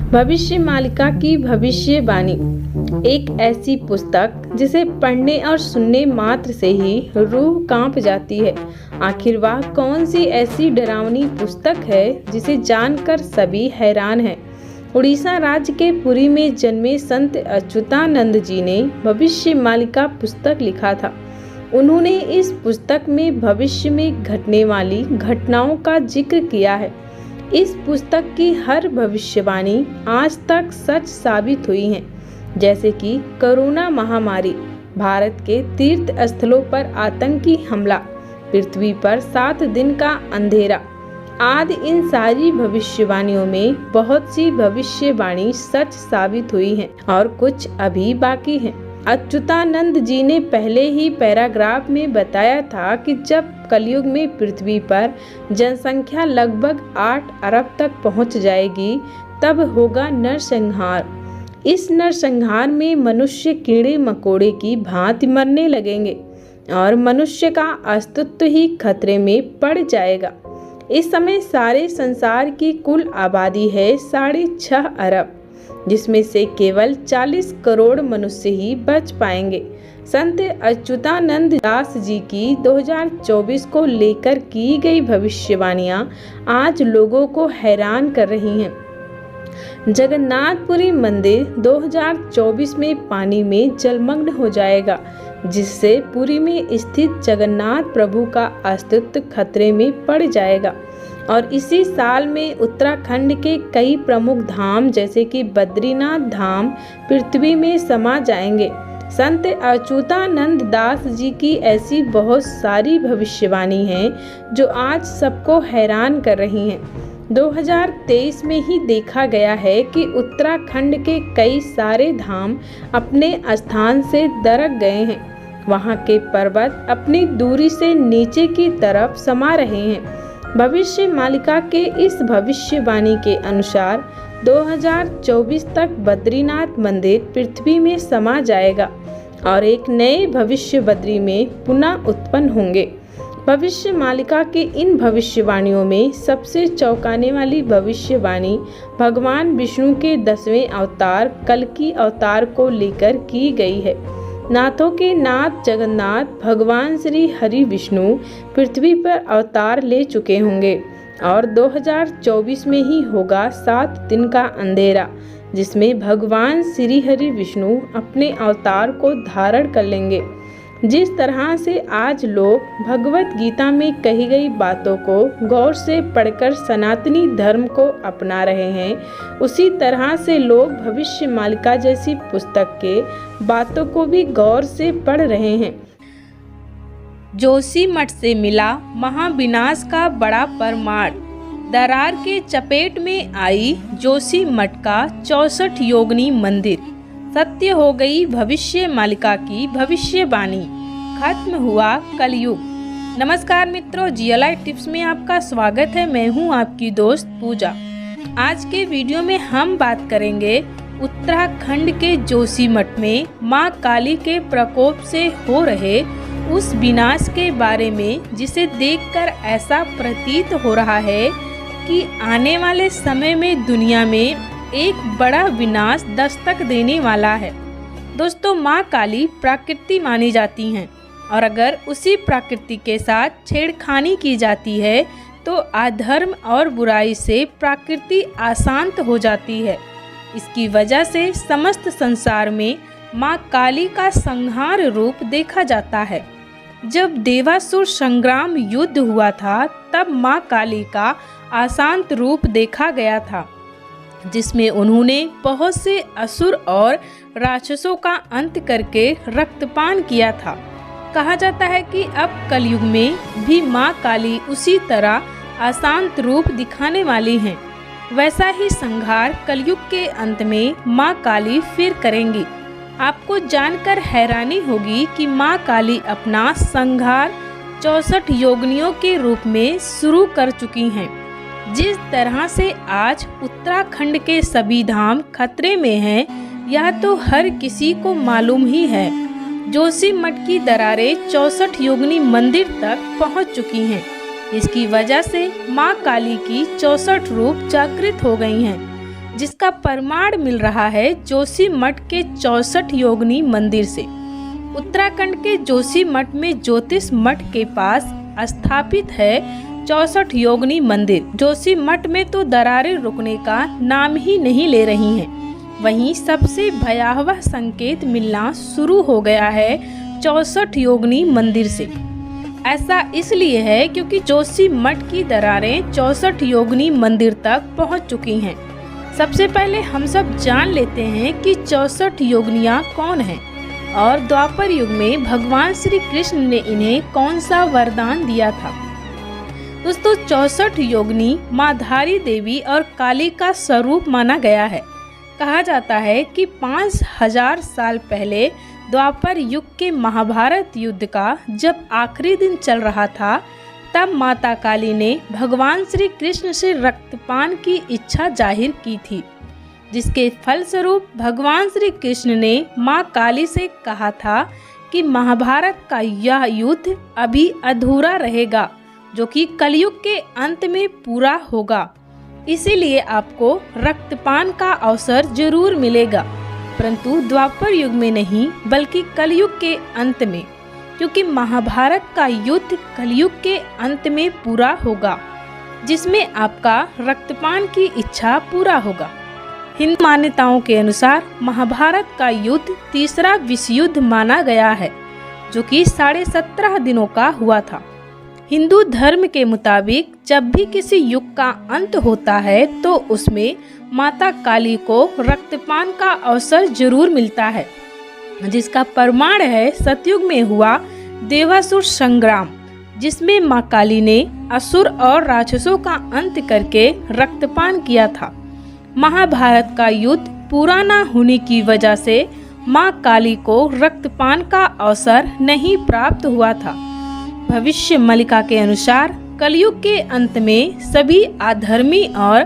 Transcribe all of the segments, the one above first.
भविष्य मालिका की भविष्यवाणी एक ऐसी पुस्तक जिसे पढ़ने और सुनने मात्र से ही रूह कांप जाती है। आखिर वह कौन सी ऐसी डरावनी पुस्तक है जिसे जानकर सभी हैरान हैं। उड़ीसा राज्य के पुरी में जन्मे संत अच्युतानंद जी ने भविष्य मालिका पुस्तक लिखा था। उन्होंने इस पुस्तक में भविष्य में घटने वाली घटनाओं का जिक्र किया है। इस पुस्तक की हर भविष्यवाणी आज तक सच साबित हुई है, जैसे कि कोरोना महामारी, भारत के तीर्थ स्थलों पर आतंकी हमला, पृथ्वी पर 7 दिन का अंधेरा आदि। इन सारी भविष्यवाणियों में बहुत सी भविष्यवाणी सच साबित हुई हैं और कुछ अभी बाकी हैं। अच्युतानंद जी ने पहले ही पैराग्राफ में बताया था कि जब कलयुग में पृथ्वी पर जनसंख्या लगभग 8 अरब तक पहुंच जाएगी, तब होगा नरसंहार। इस नरसंहार में मनुष्य कीड़े मकोड़े की भांति मरने लगेंगे और मनुष्य का अस्तित्व ही खतरे में पड़ जाएगा। इस समय सारे संसार की कुल आबादी है 6.5 अरब, जिसमें से केवल 40 करोड़ मनुष्य ही बच पाएंगे। संत अच्युतानंद दास जी की 2024 को लेकर की गई भविष्यवाणियां आज लोगों को हैरान कर रही हैं। जगन्नाथपुरी मंदिर 2024 में पानी में जलमग्न हो जाएगा, जिससे पुरी में स्थित जगन्नाथ प्रभु का अस्तित्व खतरे में पड़ जाएगा। और इसी साल में उत्तराखंड के कई प्रमुख धाम जैसे कि बद्रीनाथ धाम पृथ्वी में समा जाएंगे। संत अच्युतानंद दास जी की ऐसी बहुत सारी भविष्यवाणी हैं जो आज सबको हैरान कर रही हैं। 2023 में ही देखा गया है कि उत्तराखंड के कई सारे धाम अपने स्थान से दरक गए हैं। वहां के पर्वत अपनी दूरी से नीचे की तरफ समा रहे हैं। भविष्य मालिका के इस भविष्यवाणी के अनुसार 2024 तक बद्रीनाथ मंदिर पृथ्वी में समा जाएगा और एक नए भविष्य बद्री में पुनः उत्पन्न होंगे। भविष्य मालिका के इन भविष्यवाणियों में सबसे चौंकाने वाली भविष्यवाणी भगवान विष्णु के 10वें अवतार कल्कि अवतार को लेकर की गई है। नाथों के नाथ जगन्नाथ भगवान श्री हरि विष्णु पृथ्वी पर अवतार ले चुके होंगे और 2024 में ही होगा 7 दिन का अंधेरा, जिसमें भगवान श्री हरि विष्णु अपने अवतार को धारण कर लेंगे। जिस तरह से आज लोग भगवत गीता में कही गई बातों को गौर से पढ़कर सनातनी धर्म को अपना रहे हैं, उसी तरह से लोग भविष्य मालिका जैसी पुस्तक के बातों को भी गौर से पढ़ रहे हैं। जोशीमठ से मिला महाविनाश का बड़ा परमाण, दरार के चपेट में आई जोशीमठ का 64 योगिनी मंदिर। सत्य हो गई भविष्य मालिका की भविष्यवाणी, खत्म हुआ कलयुग। नमस्कार मित्रों, जीएलआई टिप्स में आपका स्वागत है। मैं हूं आपकी दोस्त पूजा। आज के वीडियो में हम बात करेंगे उत्तराखंड के जोशीमठ में मां काली के प्रकोप से हो रहे उस विनाश के बारे में, जिसे देखकर ऐसा प्रतीत हो रहा है कि आने वाले समय में दुनिया में एक बड़ा विनाश दस्तक देने वाला है। दोस्तों, माँ काली प्रकृति मानी जाती हैं और अगर उसी प्रकृति के साथ छेड़खानी की जाती है तो अधर्म और बुराई से प्रकृति अशांत हो जाती है। इसकी वजह से समस्त संसार में माँ काली का संहार रूप देखा जाता है। जब देवासुर संग्राम युद्ध हुआ था, तब माँ काली का अशांत रूप देखा गया था, जिसमें उन्होंने बहुत से असुर और राक्षसों का अंत करके रक्तपान किया था। कहा जाता है कि अब कलयुग में भी माँ काली उसी तरह अशांत रूप दिखाने वाली हैं। वैसा ही संहार कलयुग के अंत में माँ काली फिर करेंगी। आपको जानकर हैरानी होगी कि माँ काली अपना संहार 64 योगिनियों के रूप में शुरू कर चुकी हैं। जिस तरह से आज उत्तराखंड के सभी धाम खतरे में हैं, यह तो हर किसी को मालूम ही है। जोशीमठ की दरारें 64 योगिनी मंदिर तक पहुंच चुकी हैं। इसकी वजह से मां काली की 64 रूप जागृत हो गई हैं। जिसका प्रमाण मिल रहा है जोशीमठ के 64 योगिनी मंदिर से। उत्तराखंड के जोशीमठ में ज्योतिष मठ के पास स्थापित है 64 योगिनी मंदिर। जोशीमठ में तो दरारें रुकने का नाम ही नहीं ले रही हैं। वहीं सबसे भयावह संकेत मिलना शुरू हो गया है 64 योगिनी मंदिर से। ऐसा इसलिए है क्योंकि जोशीमठ की दरारें 64 योगिनी मंदिर तक पहुंच चुकी हैं। सबसे पहले हम सब जान लेते हैं कि 64 योगिनियाँ कौन हैं और द्वापर युग में भगवान श्री कृष्ण ने इन्हें कौन सा वरदान दिया था। दोस्तों 64 योगिनी माँ धारी देवी और काली का स्वरूप माना गया है। कहा जाता है कि 5000 साल पहले द्वापर युग के महाभारत युद्ध का जब आखिरी दिन चल रहा था, तब माता काली ने भगवान श्री कृष्ण से रक्तपान की इच्छा जाहिर की थी, जिसके फलस्वरूप भगवान श्री कृष्ण ने माँ काली से कहा था कि महाभारत का यह युद्ध अभी अधूरा रहेगा, जो कि कलयुग के अंत में पूरा होगा। इसीलिए आपको रक्तपान का अवसर जरूर मिलेगा, परंतु द्वापर युग में नहीं बल्कि कलयुग के अंत में, क्योंकि महाभारत का युद्ध कलयुग के अंत में पूरा होगा, जिसमें आपका रक्तपान की इच्छा पूरा होगा। हिंदू मान्यताओं के अनुसार महाभारत का युद्ध तीसरा विश्व युद्ध माना गया है, जो कि 17.5 दिनों का हुआ था। हिंदू धर्म के मुताबिक जब भी किसी युग का अंत होता है तो उसमें माता काली को रक्तपान का अवसर जरूर मिलता है, जिसका प्रमाण है सतयुग में हुआ देवासुर संग्राम, जिसमें माँ काली ने असुर और राक्षसों का अंत करके रक्तपान किया था। महाभारत का युद्ध पूरा न होने की वजह से माँ काली को रक्तपान का अवसर नहीं प्राप्त हुआ था। भविष्य मलिका के अनुसार कलयुग के अंत में सभी अधर्मी और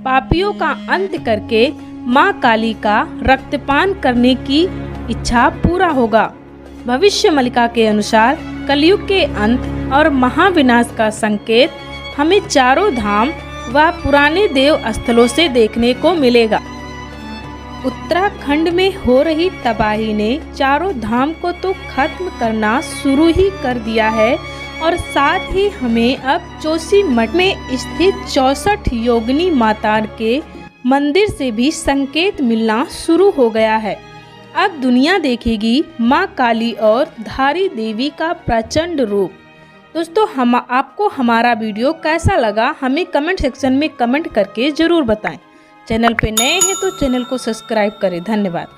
पापियों का अंत करके माँ काली का रक्तपान करने की इच्छा पूरा होगा। भविष्य मलिका के अनुसार कलयुग के अंत और महाविनाश का संकेत हमें चारों धाम व पुराने देव स्थलों से देखने को मिलेगा। उत्तराखंड में हो रही तबाही ने चारों धाम को तो खत्म करना शुरू ही कर दिया है और साथ ही हमें अब जोशीमठ में स्थित 64 योगिनी माता के मंदिर से भी संकेत मिलना शुरू हो गया है। अब दुनिया देखेगी माँ काली और धारी देवी का प्रचंड रूप। दोस्तों आपको हमारा वीडियो कैसा लगा हमें कमेंट सेक्शन में कमेंट करके ज़रूर बताएं। चैनल पे नए हैं तो चैनल को सब्सक्राइब करें। धन्यवाद।